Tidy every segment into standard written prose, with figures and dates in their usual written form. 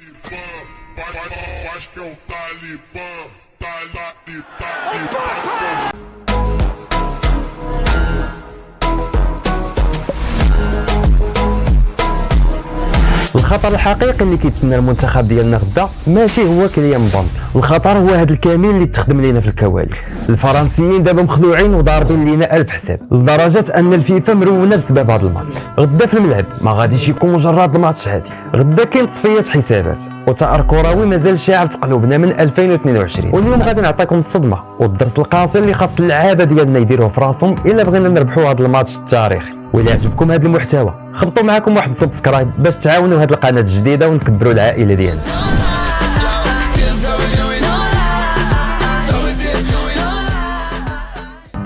Acho que é o Talibã, Talibã. الخطر الحقيقي اللي كيتسنى المنتخب ديالنا غدا ماشي هو كيليان مبابي، الخطر هو هذا الكمين اللي تخدم لينا في الكواليس. الفرنسيين دابا مخلوعين وضاربين لينا الف حساب لدرجه ان الفيفا مرونه بسبب هذا الماتش. غدا في الملعب ما غاديش يكون مجرد الماتش عادي، غدا كاين تصفيه حسابات وثأر كروي مازال شاعل في قلوبنا من 2022. واليوم غادي نعطيكم الصدمه والدرس القاسي اللي خاص اللعابه ديالنا يديروه في راسهم الا بغينا نربحوا هذا الماتش التاريخي. وإلا عجبكم هذا المحتوى خبطوا معكم واحد سبسكرايب باش تعاونوا هذه القناه الجديده ونكبروا العائله ديالنا.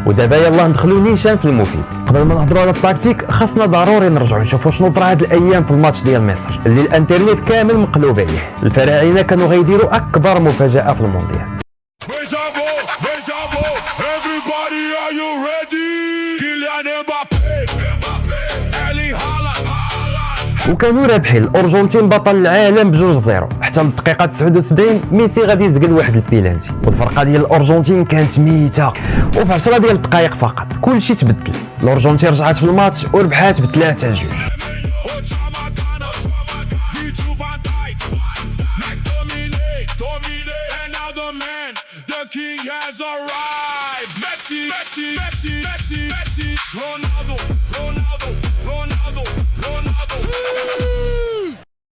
ودابا يلاه ندخلوا نيشان في المفيد. قبل ما نهضروا على التاكتيك خاصنا ضروري نرجعوا نشوفوا شنو طرا هاد الايام في الماتش ديال مصر اللي الانترنت كامل مقلوب عليه. الفراعنه كانوا غيديروا اكبر مفاجاه في المونديال. وكانوا رابحين الارجنتين بطل العالم ب2-0 حتى للدقيقه 79 ميسي غادي يزقل واحد البيلانتي والفرقه ديال الارجنتين كانت ميته. وفي 10 ديال الدقائق فقط كلشي تبدل، الارجنتين رجعت في الماتش وربحات ب3-2.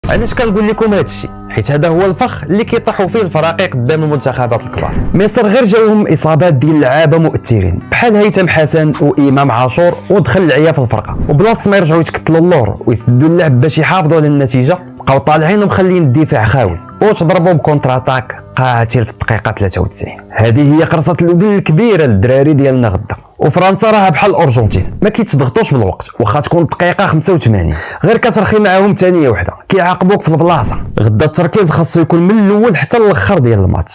علاش كنقول لكم هذا الشيء؟ حيت هذا هو الفخ اللي كيطيحوا فيه الفرائق قدام المنتخبات الكبار. مصر غير جاوهم اصابات ديال لعابه مؤثرين بحال هيثم حسن وامام عاشور ودخل العيا في الفرقه، وبلاص ما يرجعوا يتكتلوا اللور ويسدوا اللعب باش يحافظوا على النتيجه بقاو طالعين ومخلين الدفاع خاوي وتضربوا بكونتر اتاك قاتل في الدقيقه 93. هذه هي قرصه الودن الكبيره للدراري ديالنا غدا. وفرنسا راها بحال الارجنتين ما كيتضغطوش بالوقت واخا تكون الدقيقه 85 غير كترخي معاهم ثانيه وحده كيعاقبوك في البلاصه. غدا التركيز خاصو يكون من الاول حتى الاخر ديال الماتش.